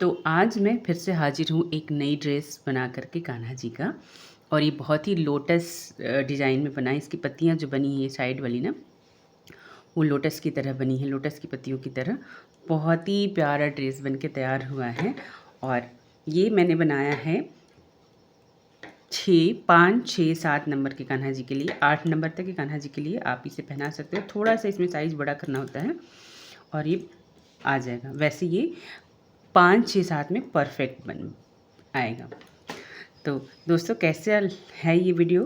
तो आज मैं फिर से हाजिर हूँ एक नई ड्रेस बना करके कान्हा जी का। और ये बहुत ही लोटस डिज़ाइन में बना है। इसकी पत्तियाँ जो बनी है ये साइड वाली ना, वो लोटस की तरह बनी है, लोटस की पत्तियों की तरह। बहुत ही प्यारा ड्रेस बन के तैयार हुआ है। और ये मैंने बनाया है 5, 6, 7 नंबर के कान्हा जी के लिए। 8 नंबर तक के कान्हा जी के लिए आप इसे पहना सकते हो। थोड़ा सा इसमें साइज़ बड़ा करना होता है और ये आ जाएगा। वैसे ये 5, 6, 7 में परफेक्ट बन आएगा। तो दोस्तों, कैसे है ये वीडियो,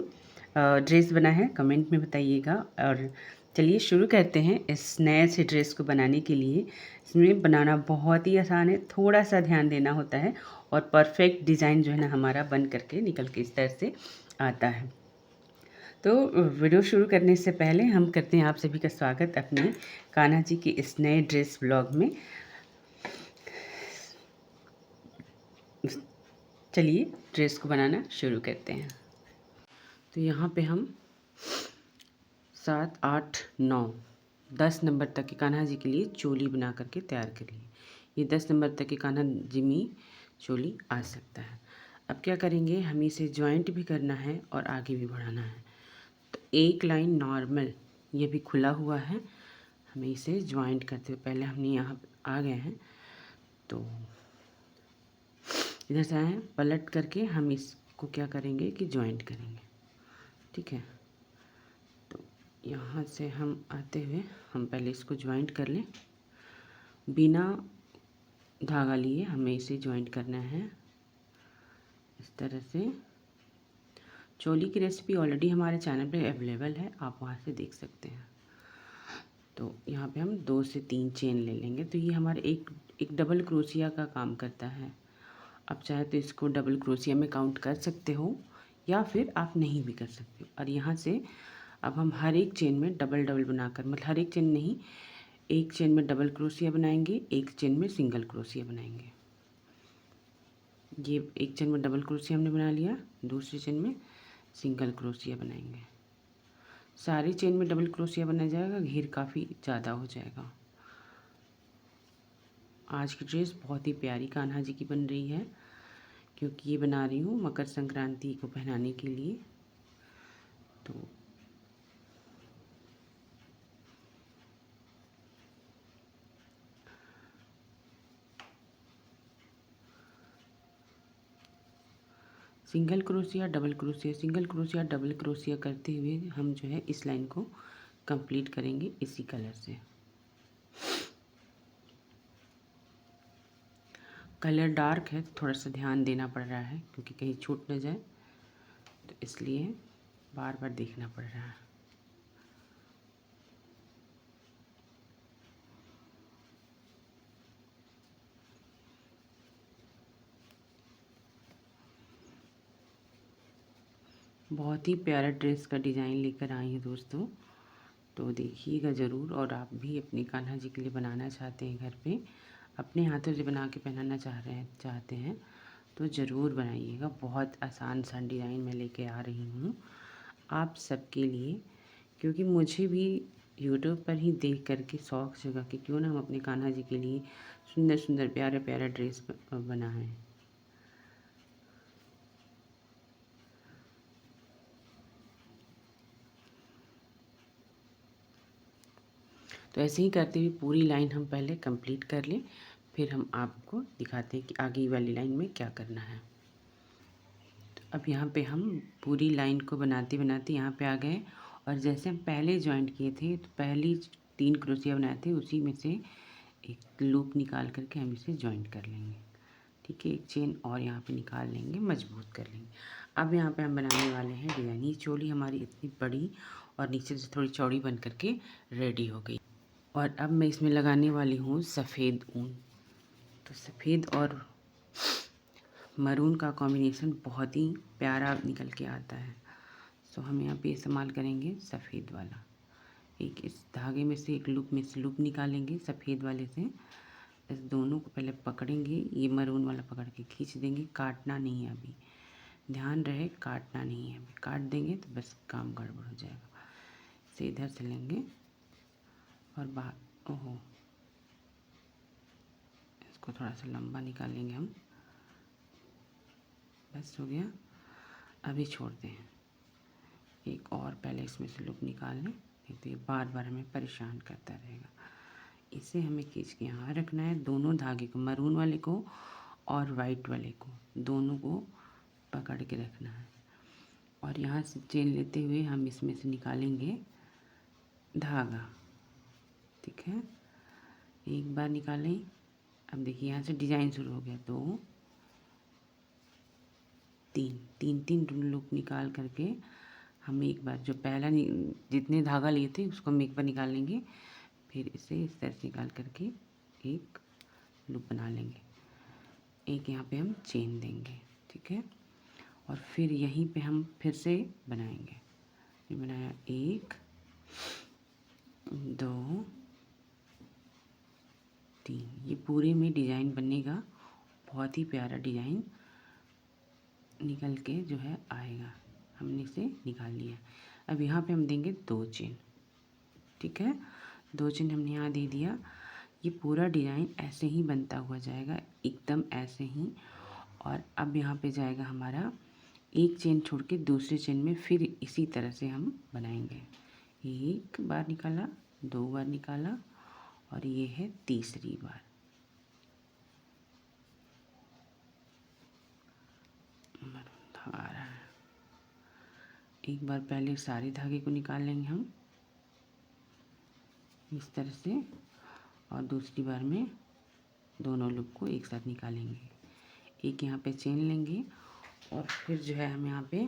ड्रेस बना है, कमेंट में बताइएगा। और चलिए शुरू करते हैं इस नए से ड्रेस को बनाने के लिए। इसमें बनाना बहुत ही आसान है, थोड़ा सा ध्यान देना होता है और परफेक्ट डिज़ाइन जो है ना हमारा बन करके निकल के इस तरह से आता है। तो वीडियो शुरू करने से पहले हम करते हैं आप सभी का स्वागत अपने कान्हा जी के इस नए ड्रेस ब्लॉग में। चलिए ड्रेस को बनाना शुरू करते हैं। तो यहाँ पे हम 7, 8, 9, 10 नंबर तक के कान्हा जी के लिए चोली बना करके तैयार कर लिए। ये 10 नंबर तक के कान्हा जी में चोली आ सकता है। अब क्या करेंगे, हमें इसे जॉइंट भी करना है और आगे भी बढ़ाना है। तो एक लाइन नॉर्मल, ये भी खुला हुआ है, हमें इसे जॉइंट करते हुए पहले हमने यहाँ आ गए हैं। तो इधर से आए, पलट करके हम इसको क्या करेंगे कि जॉइंट करेंगे। ठीक है, तो यहाँ से हम आते हुए हम पहले इसको जॉइंट कर लें। बिना धागा लिए हमें इसे जॉइंट करना है इस तरह से। चोली की रेसिपी ऑलरेडी हमारे चैनल पे अवेलेबल है, आप वहाँ से देख सकते हैं। तो यहाँ पे हम 2 से 3 चेन ले लेंगे। तो ये हमारे एक डबल क्रोशिया का काम करता है। आप चाहे तो इसको डबल क्रोशिया में काउंट कर सकते हो या फिर आप नहीं भी कर सकते हो। और यहाँ से अब हम हर एक चेन में डबल डबल बनाकर, मतलब हर एक चेन नहीं, एक चेन में डबल क्रोशिया बनाएंगे, एक चेन में सिंगल क्रोशिया बनाएंगे। ये एक चेन में डबल क्रोशिया हमने बना लिया, दूसरी चेन में सिंगल क्रोशिया बनाएंगे। सारी चेन में डबल क्रोशिया बना जाएगा, घेर काफ़ी ज़्यादा हो जाएगा। आज की ड्रेस बहुत ही प्यारी कान्हा जी की बन रही है, क्योंकि ये बना रही हूँ मकर संक्रांति को पहनाने के लिए। तो single crochet, double crochet, single crochet, double crochet करते हुए हम जो है इस लाइन को कंप्लीट करेंगे इसी कलर से। कलर डार्क है, थोड़ा सा ध्यान देना पड़ रहा है क्योंकि कहीं छूट न जाए, तो इसलिए बार बार देखना पड़ रहा है। बहुत ही प्यारा ड्रेस का डिज़ाइन लेकर आई हूँ दोस्तों, तो देखिएगा ज़रूर। और आप भी अपने कान्हा जी के लिए बनाना चाहते हैं, घर पे अपने हाथों से बना के पहनाना चाहते हैं तो ज़रूर बनाइएगा। बहुत आसान सा डिज़ाइन मैं लेके आ रही हूँ आप सबके लिए, क्योंकि मुझे भी यूट्यूब पर ही देख करके शौक़ जगा कि क्यों ना हम अपने कान्हा जी के लिए सुंदर सुंदर प्यारा प्यारा ड्रेस बनाएं। तो ऐसे ही करते हुए पूरी लाइन हम पहले कंप्लीट कर लें, फिर हम आपको दिखाते हैं कि आगे वाली लाइन में क्या करना है। तो अब यहाँ पे हम पूरी लाइन को बनाते बनाते यहाँ पे आ गए। और जैसे हम पहले जॉइंट किए थे, तो पहली 3 क्रोशिया बनाए थे, उसी में से एक लूप निकाल करके हम इसे जॉइंट कर लेंगे। ठीक है, एक चेन और यहाँ पे निकाल लेंगे, मजबूत कर लेंगे। अब यहाँ पे हम बनाने वाले हैं डिज़ाइन। ये चोली हमारी इतनी बड़ी और नीचे से थोड़ी चौड़ी बन करके रेडी हो गई। और अब मैं इसमें लगाने वाली हूँ सफ़ेद ऊन। तो सफ़ेद और मरून का कॉम्बिनेशन बहुत ही प्यारा निकल के आता है। सो हम यहाँ पे इस्तेमाल करेंगे सफ़ेद वाला। एक इस धागे में से एक लूप में से लूप निकालेंगे सफ़ेद वाले से। इस दोनों को पहले पकड़ेंगे, ये मरून वाला पकड़ के खींच देंगे। काटना नहीं है अभी, ध्यान रहे काटना नहीं है। अभी काट देंगे तो बस काम गड़बड़ हो जाएगा। इसे इधर से लेंगे और बाहर, ओहो, इसको थोड़ा सा लंबा निकालेंगे हम, बस हो गया। अभी छोड़ते हैं, एक और पहले इसमें से लूप निकाल लें, नहीं तो ये बार बार हमें परेशान करता रहेगा। इसे हमें खींच के यहाँ रखना है, दोनों धागे को, मरून वाले को और वाइट वाले को, दोनों को पकड़ के रखना है। और यहाँ से चेन लेते हुए हम इसमें से निकालेंगे धागा, ठीक है। एक बार निकालें, अब देखिए यहाँ से डिजाइन शुरू हो गया, 2 3 3 लूप निकाल करके हम एक बार जो पहला जितने धागा लिए थे उसको हम एक बार निकाल लेंगे, फिर इसे इस तरह से निकाल करके एक लूप बना लेंगे, एक यहाँ पे हम चेन देंगे, ठीक है। और फिर यहीं पे हम फिर से बनाएंगे, ये बनाया 1 2 3, ये पूरे में डिज़ाइन बनेगा, बहुत ही प्यारा डिज़ाइन निकल के जो है आएगा। हमने इसे निकाल लिया। अब यहाँ पे हम देंगे 2 चेन, ठीक है। 2 चेन हमने यहाँ दे दिया। ये पूरा डिज़ाइन ऐसे ही बनता हुआ जाएगा, एकदम ऐसे ही। और अब यहाँ पे जाएगा हमारा, एक चेन छोड़ के दूसरे चेन में फिर इसी तरह से हम बनाएंगे। एक बार निकाला, 2 बार निकाला, और ये है तीसरी बार। आ रहा है, एक बार पहले सारे धागे को निकाल लेंगे हम इस तरह से, और दूसरी बार में दोनों लूप को एक साथ निकालेंगे। एक यहाँ पे चेन लेंगे और फिर जो है हम यहाँ पे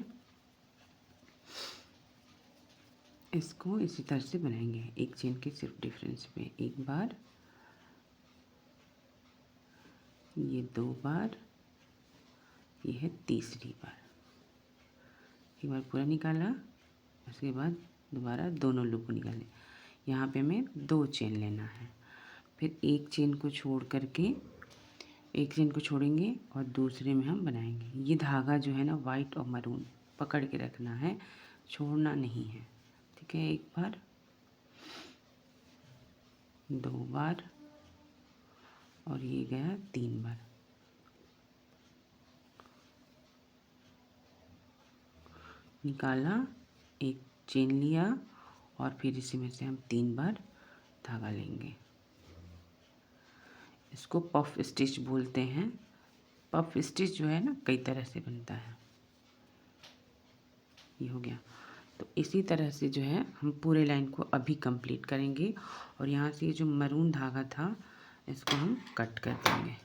इसको इसी तरह से बनाएंगे, एक चेन के सिर्फ डिफरेंस पे। एक बार, ये 2 बार, ये है तीसरी बार। एक बार पूरा निकाला, उसके बाद दोबारा दोनों लूप को निकाले। यहाँ पे हमें 2 चेन लेना है, फिर एक चेन को छोड़ करके, एक चेन को छोड़ेंगे और दूसरे में हम बनाएंगे। ये धागा जो है ना, वाइट और मरून पकड़ के रखना है, छोड़ना नहीं है, ठीक है। एक बार, 2 बार, और ये गया 3 बार। निकाला, एक चेन लिया, और फिर इसी में से हम 3 बार धागा लेंगे। इसको पफ स्टिच बोलते हैं। पफ स्टिच जो है ना, कई तरह से बनता है। ये हो गया। तो इसी तरह से जो है हम पूरे लाइन को अभी कंप्लीट करेंगे। और यहाँ से ये जो मरून धागा था, इसको हम कट कर देंगे।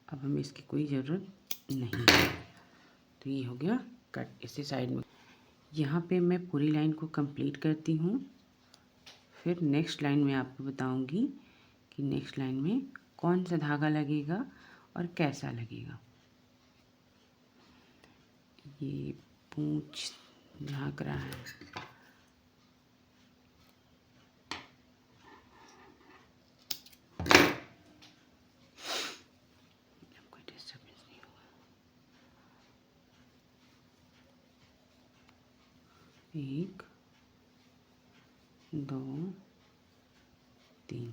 अब हमें इसकी कोई ज़रूरत नहीं है। तो ये हो गया कट, इसी साइड में। यहाँ पे मैं पूरी लाइन को कंप्लीट करती हूँ, फिर नेक्स्ट लाइन में आपको बताऊँगी कि नेक्स्ट लाइन में कौन सा धागा लगेगा और कैसा लगेगा। ये पूंछ झाँक रहा है। कोई डिस्टर्बेंस नहीं होगा। 1 2 3,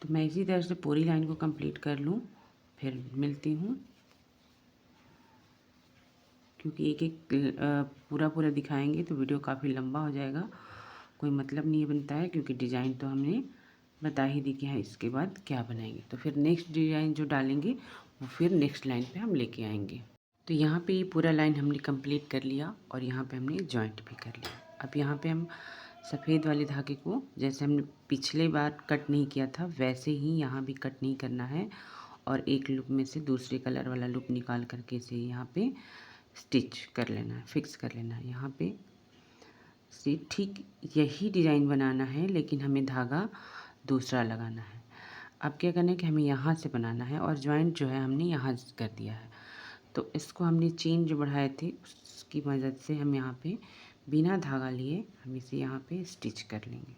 तो मैं इसी तरह से पूरी लाइन को कंप्लीट कर लूँ, फिर मिलती हूँ। क्योंकि एक एक पूरा दिखाएंगे तो वीडियो काफ़ी लंबा हो जाएगा, कोई मतलब नहीं बनता है। क्योंकि डिज़ाइन तो हमने बता ही दी कि हाँ इसके बाद क्या बनाएंगे, तो फिर नेक्स्ट डिज़ाइन जो डालेंगे वो फिर नेक्स्ट लाइन पे हम लेके आएंगे। तो यहाँ पे ये पूरा लाइन हमने कंप्लीट कर लिया, और यहाँ पे हमने जॉइंट भी कर लिया। अब यहाँ पे हम सफ़ेद वाले धागे को, जैसे हमने पिछले बार कट नहीं किया था, वैसे ही यहाँ भी कट नहीं करना है। और एक लूप में से दूसरे कलर वाला लूप निकाल करके इसे यहाँ पे स्टिच कर लेना है, फिक्स कर लेना है। यहाँ पे से ठीक यही डिज़ाइन बनाना है, लेकिन हमें धागा दूसरा लगाना है। अब क्या करना है कि हमें यहाँ से बनाना है, और जॉइंट जो है हमने यहाँ कर दिया है। तो इसको हमने चेन जो बढ़ाए थे उसकी मदद से हम यहाँ पे बिना धागा लिए हम इसे यहाँ पे स्टिच कर लेंगे।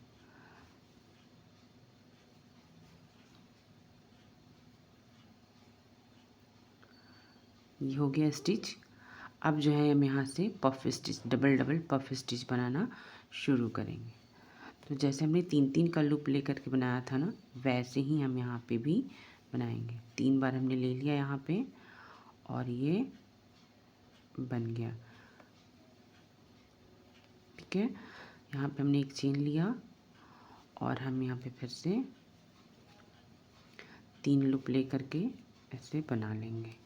ये हो गया स्टिच। अब जो है हम यहाँ से puff stitch, double double puff stitch बनाना शुरू करेंगे। तो जैसे हमने 3-3 का लूप लेकर के बनाया था ना, वैसे ही हम यहाँ पे भी बनाएंगे। 3 बार हमने ले लिया यहाँ पे और ये बन गया। ठीक है, यहाँ पे हमने एक चेन लिया और हम यहाँ पे फिर से 3 लूप ले करके ऐसे बना लेंगे।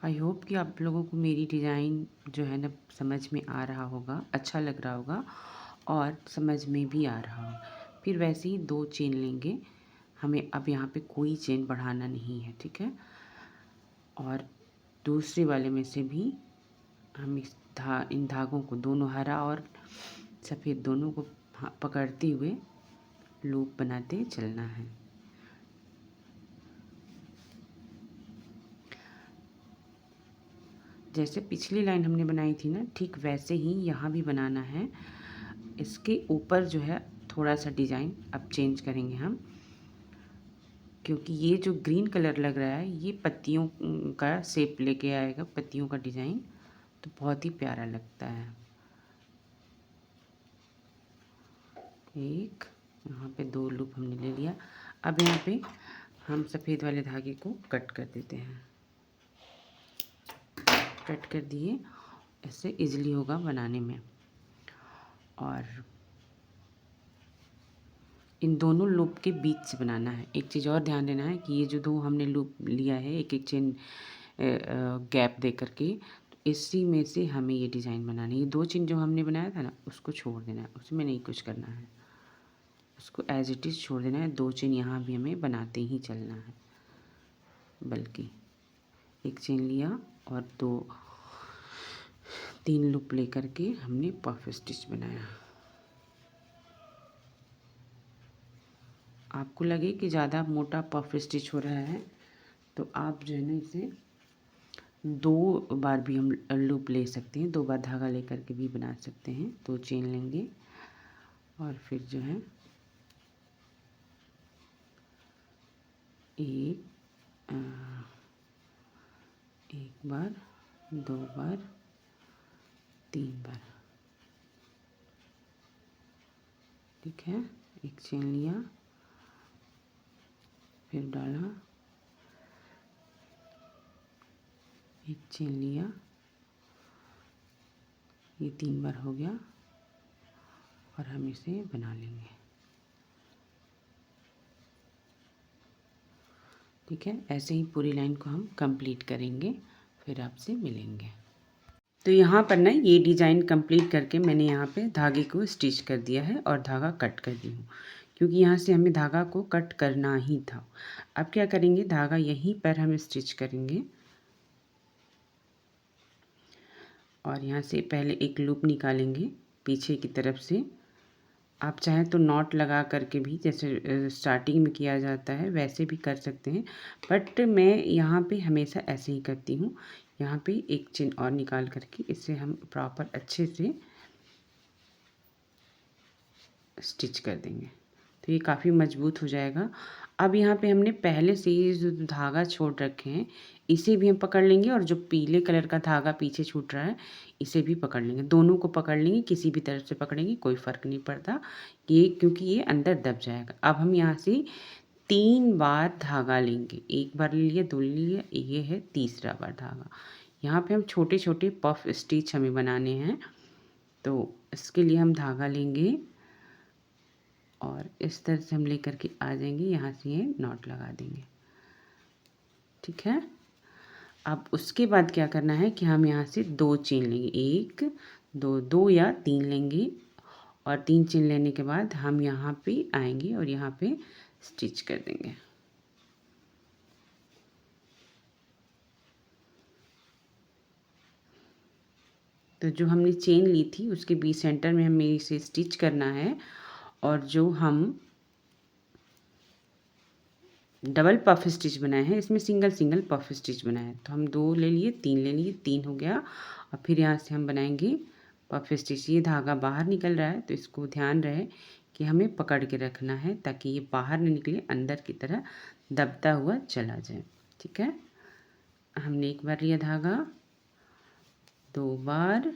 आई होप कि आप लोगों को मेरी डिज़ाइन जो है ना समझ में आ रहा होगा, अच्छा लग रहा होगा और समझ में भी आ रहा होगा। फिर वैसे ही 2 चेन लेंगे, हमें अब यहाँ पे कोई चेन बढ़ाना नहीं है। ठीक है, और दूसरे वाले में से भी हम इन धागों को दोनों हरा और सफ़ेद दोनों को पकड़ते हुए लूप बनाते चलना है। जैसे पिछली लाइन हमने बनाई थी ना, ठीक वैसे ही यहाँ भी बनाना है। इसके ऊपर जो है थोड़ा सा डिज़ाइन अब चेंज करेंगे हम, क्योंकि ये जो ग्रीन कलर लग रहा है ये पत्तियों का शेप लेके आएगा, पत्तियों का डिज़ाइन, तो बहुत ही प्यारा लगता है। एक यहाँ पे 2 लूप हमने ले लिया। अब यहाँ पे हम सफ़ेद वाले धागे को कट कर देते हैं। कट कर दिए, ऐसे इजीली होगा बनाने में। और इन दोनों लूप के बीच से बनाना है। एक चीज़ और ध्यान देना है कि ये जो 2 हमने लूप लिया है एक एक चेन गैप दे करके, तो इसी में से हमें ये डिज़ाइन बनाना है। ये 2 चेन जो हमने बनाया था ना उसको छोड़ देना है, उसमें नहीं कुछ करना है, उसको एज इट इज़ छोड़ देना है। 2 चेन यहाँ भी हमें बनाते ही चलना है, बल्कि एक चेन लिया और 3 लूप ले करके हमने पफ स्टिच बनाया। आपको लगे कि ज़्यादा मोटा पफ स्टिच हो रहा है तो आप जो है ना इसे 2 बार भी हम लूप ले सकते हैं, 2 बार धागा लेकर के भी बना सकते हैं। 2 चेन लेंगे और फिर जो है एक बार, 2 बार, 3 बार। ठीक है, एक चेन लिया, फिर डाला, एक चेन लिया, ये 3 बार हो गया और हम इसे बना लेंगे। ठीक है, ऐसे ही पूरी लाइन को हम कंप्लीट करेंगे, फिर आपसे मिलेंगे। तो यहाँ पर ना ये डिज़ाइन कंप्लीट करके मैंने यहाँ पे धागे को स्टिच कर दिया है और धागा कट कर दी हूँ, क्योंकि यहाँ से हमें धागा को कट करना ही था। अब क्या करेंगे, धागा यहीं पर हम स्टिच करेंगे और यहाँ से पहले एक लूप निकालेंगे पीछे की तरफ से। आप चाहें तो नॉट लगा करके भी, जैसे स्टार्टिंग में किया जाता है वैसे भी कर सकते हैं, बट मैं यहाँ पे हमेशा ऐसे ही करती हूँ। यहाँ पे एक चेन और निकाल करके इसे हम प्रॉपर अच्छे से स्टिच कर देंगे, तो ये काफ़ी मजबूत हो जाएगा। अब यहाँ पे हमने पहले से ही जो धागा छोड़ रखे हैं इसे भी हम पकड़ लेंगे, और जो पीले कलर का धागा पीछे छूट रहा है इसे भी पकड़ लेंगे। दोनों को पकड़ लेंगे, किसी भी तरफ से पकड़ेंगे कोई फ़र्क नहीं पड़ता ये, क्योंकि ये अंदर दब जाएगा। अब हम यहाँ से 3 बार धागा लेंगे, 1 बार ले लिया, 2 ले लिया, ये है तीसरा बार धागा। यहाँ पे हम छोटे छोटे पफ स्टिच हमें बनाने हैं, तो इसके लिए हम धागा लेंगे और इस तरह से हम लेकर के आ जाएंगे, यहाँ से ये नॉट लगा देंगे। ठीक है, अब उसके बाद क्या करना है कि हम यहाँ से 2 चेन लेंगे, 1 2 2 या 3 लेंगे, और 3 चेन लेने के बाद हम यहाँ पे आएंगे और यहाँ पे स्टिच कर देंगे। तो जो हमने चेन ली थी उसके बीच सेंटर में हमें इसे स्टिच करना है, और जो हम डबल पफ स्टिच बनाए हैं इसमें सिंगल सिंगल पफ स्टिच बनाए हैं। तो हम 2 ले लिए, 3 ले लिए, 3 हो गया, और फिर यहाँ से हम बनाएंगे पफ स्टिच। ये धागा बाहर निकल रहा है तो इसको ध्यान रहे कि हमें पकड़ के रखना है ताकि ये बाहर न निकले, अंदर की तरह दबता हुआ चला जाए। ठीक है, हमने एक बार लिया धागा 2 बार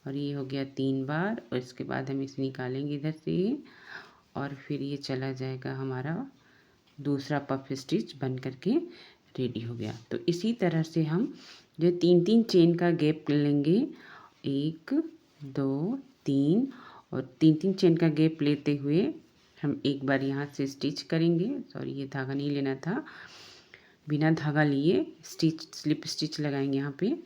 और ये हो गया 3 बार और इसके बाद हम इसे निकालेंगे इधर से और फिर ये चला जाएगा हमारा दूसरा पफ स्टिच बन करके रेडी हो गया। तो इसी तरह से हम जो 3-3 चेन का गैप लेंगे, 1 2 3 और 3-3 चेन का गैप लेते हुए हम एक बार यहाँ से स्टिच करेंगे। सॉरी, ये धागा नहीं लेना था, बिना धागा लिए स्टिच स्लिप स्टिच लगाएंगे यहाँ पे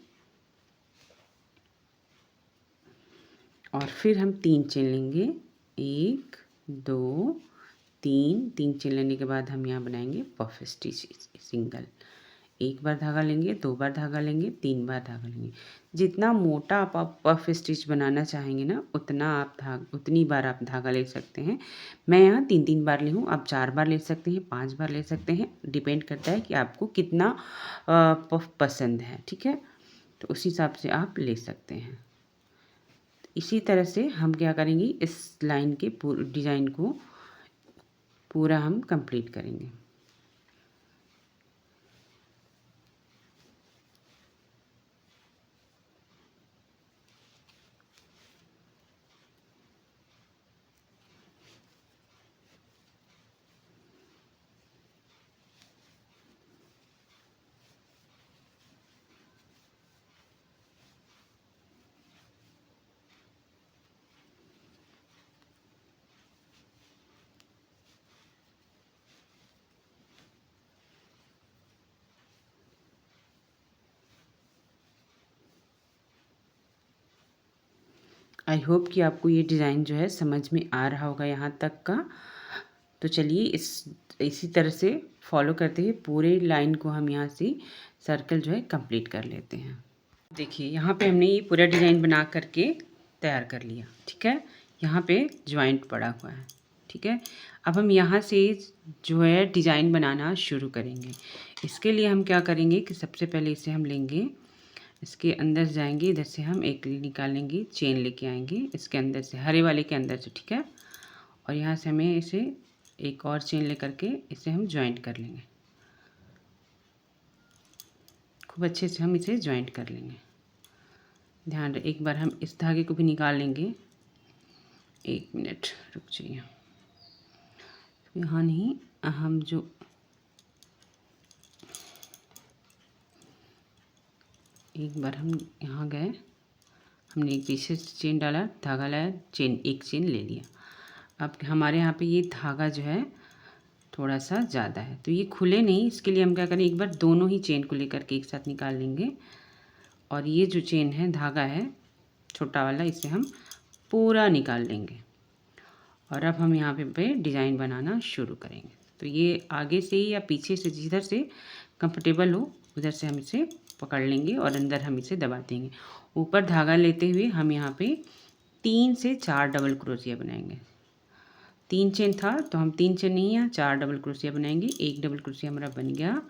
और फिर हम 3 चेन लेंगे, 1 2 3 चेन लेने के बाद हम यहाँ बनाएंगे पफ स्टिच सिंगल। एक बार धागा लेंगे, 2 बार धागा लेंगे, 3 बार धागा लेंगे। जितना मोटा आप पफ स्टिच बनाना चाहेंगे ना उतनी बार आप धागा ले सकते हैं। मैं यहाँ 3-3 बार ली हूँ, आप 4 बार ले सकते हैं, 5 बार ले सकते हैं, डिपेंड करता है कि आपको कितना पफ पसंद है। ठीक है, तो उस हिसाब से आप ले सकते हैं। इसी तरह से हम क्या करेंगे, इस लाइन के डिज़ाइन को पूरा हम कंप्लीट करेंगे। आई होप कि आपको ये डिज़ाइन जो है समझ में आ रहा होगा यहाँ तक का। तो चलिए इसी तरह से फॉलो करते हुए पूरे लाइन को हम यहाँ से सर्कल जो है कंप्लीट कर लेते हैं। देखिए यहाँ पे हमने ये पूरा डिज़ाइन बना करके तैयार कर लिया। ठीक है, यहाँ पे जॉइंट पड़ा हुआ है। ठीक है, अब हम यहाँ से जो है डिज़ाइन बनाना शुरू करेंगे। इसके लिए हम क्या करेंगे कि सबसे पहले इसे हम लेंगे, इसके अंदर जाएंगे, इधर से हम एक निकालेंगे, चेन लेके आएंगे इसके अंदर से, हरे वाले के अंदर से। ठीक है, और यहाँ से हमें इसे एक और चेन लेकर के इसे हम जॉइंट कर लेंगे। खूब अच्छे से हम इसे जॉइंट कर लेंगे। ध्यान रहे, एक बार हम इस धागे को भी निकाल लेंगे। 1 मिनट रुक जाइए, यहाँ नहीं, हम जो एक बार हम यहाँ गए, हमने एक पीछे चेन डाला, धागा लाया, एक चेन ले लिया। अब हमारे यहाँ पे ये धागा जो है थोड़ा सा ज़्यादा है, तो ये खुले नहीं, इसके लिए हम क्या करें, एक बार दोनों ही चेन को लेकर के एक साथ निकाल लेंगे और ये जो चेन है, धागा है छोटा वाला, इसे हम पूरा निकाल लेंगे। और अब हम यहाँ पे डिज़ाइन बनाना शुरू करेंगे। तो ये आगे से या पीछे से, जिधर से कंफर्टेबल हो उधर से हम इसे पकड़ लेंगे और अंदर हम इसे दबा देंगे। ऊपर धागा लेते हुए हम यहाँ पे 3 से 4 डबल क्रोशिया बनाएंगे। 3 चेन था तो हम 3 चेन नहीं, यहाँ 4 डबल क्रोशिया बनाएंगे। एक डबल क्रोशिया हमारा बन गया,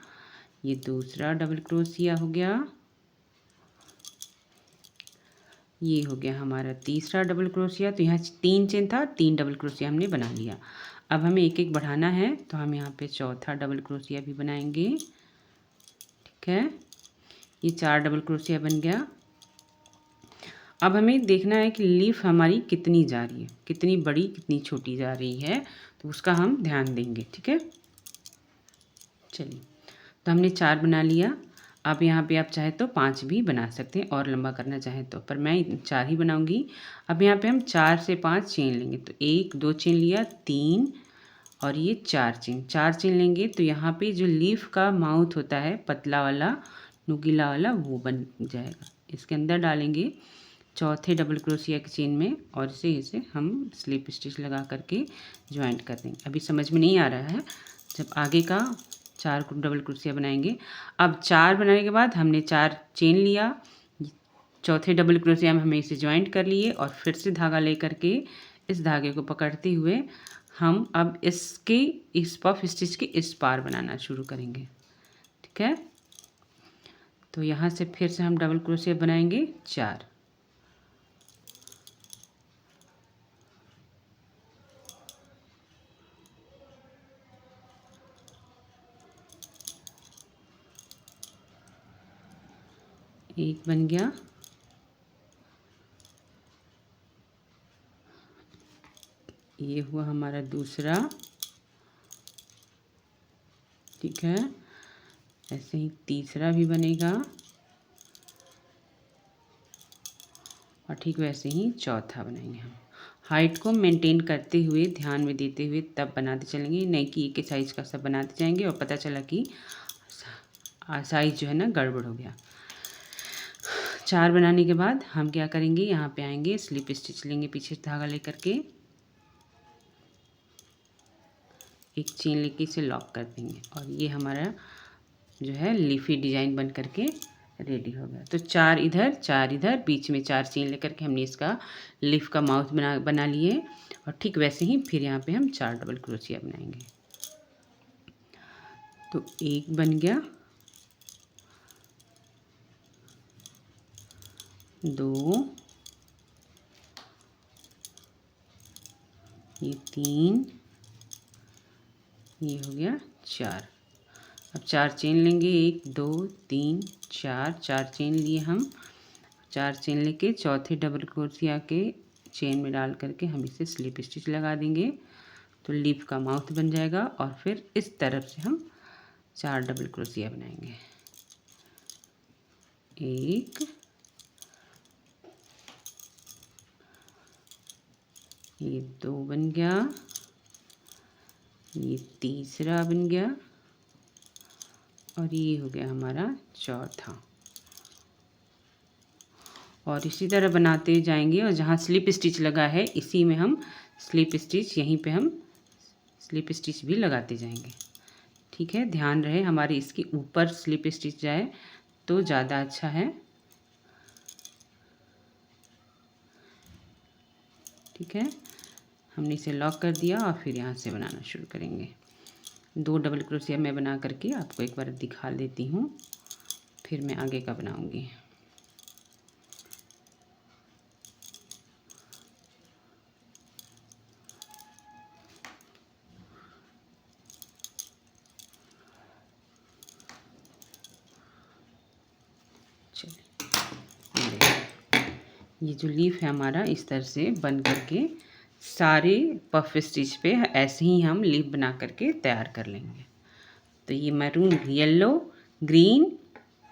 ये दूसरा डबल क्रोशिया हो गया, ये हो गया हमारा तीसरा डबल क्रोशिया। तो यहाँ 3 चेन था, 3 डबल क्रोशिया हमने बना लिया। अब हमें एक एक बढ़ाना है, तो हम यहाँ पे चौथा डबल क्रोशिया भी बनाएंगे। ठीक है, ये 4 डबल क्रोशिया बन गया। अब हमें देखना है कि लीफ हमारी कितनी जा रही है, कितनी बड़ी कितनी छोटी जा रही है, तो उसका हम ध्यान देंगे। ठीक है, चलिए, तो हमने 4 बना लिया। अब यहाँ पे आप चाहे तो 5 भी बना सकते हैं और लंबा करना चाहें तो, पर मैं 4 ही बनाऊंगी। अब यहाँ पे हम 4 से 5 चेन लेंगे, तो 1 2 चेन लिया, 3 और ये 4 चेन लेंगे। तो यहाँ पे जो लीफ का माउथ होता है, पतला वाला नुकीला वाला, वो बन जाएगा। इसके अंदर डालेंगे चौथे डबल क्रोशिया की चेन में और इसे हम स्लिप स्टिच लगा करके ज्वाइंट कर देंगे। अभी समझ में नहीं आ रहा है, जब आगे का 4 डबल क्रोशिया बनाएंगे। अब 4 बनाने के बाद हमने 4 चेन लिया, चौथे डबल क्रोशिया में हमें इसे ज्वाइंट कर लिए और फिर से धागा ले करके इस धागे को पकड़ते हुए हम अब इस पफ स्टिच के इस पार बनाना शुरू करेंगे। ठीक है, तो यहाँ से फिर से हम डबल क्रोशिया बनाएंगे 4। एक बन गया, ये हुआ हमारा दूसरा, ठीक है। ऐसे ही तीसरा भी बनेगा और ठीक वैसे ही चौथा बनाएंगे हम। हाइट को मेंटेन करते हुए, ध्यान में देते हुए तब बनाते चलेंगे, नहीं कि एक ही साइज़ का सब बनाते जाएंगे और पता चला कि साइज़ जो है ना गड़बड़ हो गया। 4 बनाने के बाद हम क्या करेंगे, यहाँ पे आएंगे, स्लिप स्टिच लेंगे, पीछे धागा लेकर के एक चेन लेके इसे लॉक कर देंगे और ये हमारा जो है लीफी डिज़ाइन बन करके रेडी हो गया। तो 4 इधर 4 इधर, बीच में 4 चेन लेकर के हमने इसका लीफ का माउथ बना लिए और ठीक वैसे ही फिर यहाँ पे हम 4 डबल क्रोशिया बनाएंगे। तो एक बन गया, 2, ये 3, ये हो गया 4। अब 4 चेन लेंगे, 1 2 3 4, 4 चेन लिए हम। 4 चेन लेके चौथे डबल क्रोशिया के चेन में डाल करके हम इसे स्लिप स्टिच लगा देंगे, तो लीफ का माउथ बन जाएगा और फिर इस तरफ से हम 4 डबल क्रोशिया बनाएंगे। 1, ये 2 बन गया, ये तीसरा बन गया और ये हो गया हमारा चौथा। और इसी तरह बनाते जाएंगे और जहाँ स्लिप स्टिच लगा है इसी में हम स्लिप स्टिच, यहीं पे हम स्लिप स्टिच भी लगाते जाएंगे, ठीक है। ध्यान रहे हमारे इसके ऊपर स्लिप स्टिच जाए तो ज़्यादा अच्छा है, ठीक है। हमने इसे लॉक कर दिया और फिर यहाँ से बनाना शुरू करेंगे। 2 डबल क्रोशिया मैं बना करके आपको एक बार दिखा देती हूँ, फिर मैं आगे का बनाऊँगी। ये जो लीफ है हमारा इस तरह से बन करके सारे पफ स्टिच पे ऐसे ही हम लीफ बना करके तैयार कर लेंगे। तो ये मैरून, येलो, ग्रीन,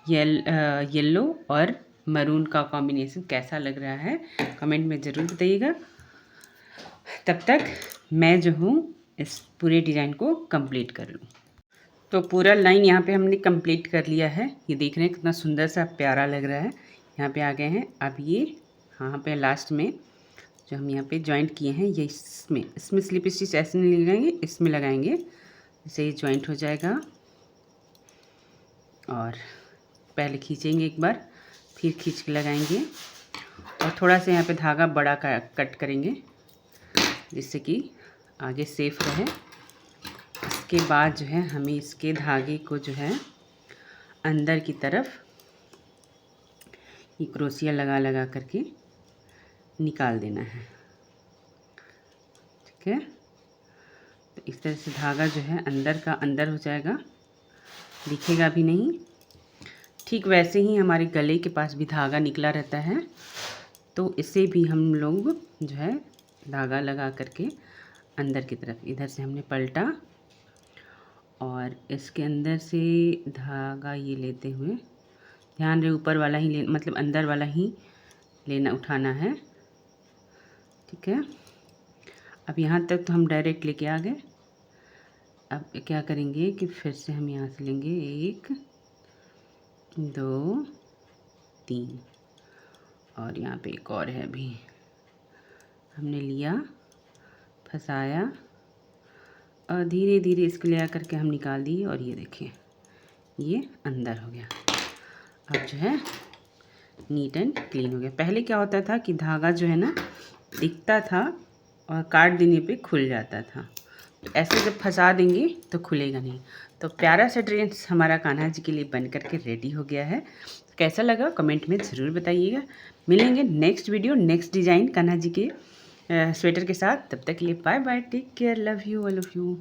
येलो और मैरून का कॉम्बिनेशन कैसा लग रहा है कमेंट में ज़रूर बताइएगा। तब तक मैं जो हूँ इस पूरे डिज़ाइन को कंप्लीट कर लूँ। तो पूरा लाइन यहाँ पे हमने कंप्लीट कर लिया है। ये देख रहे हैं कितना सुंदर सा प्यारा लग रहा है। यहाँ पे आ गए हैं। अब ये यहाँ पे लास्ट में जो हम यहाँ पे जॉइंट किए हैं ये इसमें स्लिप स्टिच ऐसे नहीं लगाएंगे, इसमें लगाएंगे, इससे ये जॉइंट हो जाएगा। और पहले खींचेंगे एक बार, फिर खींच के लगाएंगे और थोड़ा सा यहाँ पे धागा बड़ा का कट करेंगे जिससे कि आगे सेफ रहे। इसके बाद जो है हमें इसके धागे को जो है अंदर की तरफ ये क्रोशिया लगा लगा करके निकाल देना है, ठीक है। तो इस तरह से धागा जो है अंदर का अंदर हो जाएगा, दिखेगा भी नहीं। ठीक वैसे ही हमारे गले के पास भी धागा निकला रहता है, तो इसे भी हम लोग जो है धागा लगा करके अंदर की तरफ इधर से हमने पलटा और इसके अंदर से धागा ये लेते हुए, ध्यान रहे ऊपर वाला ही मतलब अंदर वाला ही लेना उठाना है, ठीक है। अब यहाँ तक तो हम डायरेक्ट लेके आ गए। अब क्या करेंगे कि फिर से हम यहाँ से लेंगे 1 2 3 और यहाँ पे एक और है अभी, हमने लिया, फंसाया और धीरे धीरे इसको ले आकर के हम निकाल दिए और ये देखिए ये अंदर हो गया। अब जो है नीट एंड क्लीन हो गया। पहले क्या होता था कि धागा जो है ना दिखता था और काट देने पे खुल जाता था, तो ऐसे जब फंसा देंगे तो खुलेगा नहीं। तो प्यारा सा ड्रेस हमारा कान्हा जी के लिए बन करके रेडी हो गया है। कैसा लगा कमेंट में ज़रूर बताइएगा। मिलेंगे next video next design Kanha ji के स्वेटर के साथ। तब तक के लिए bye bye, take care, love you all of you.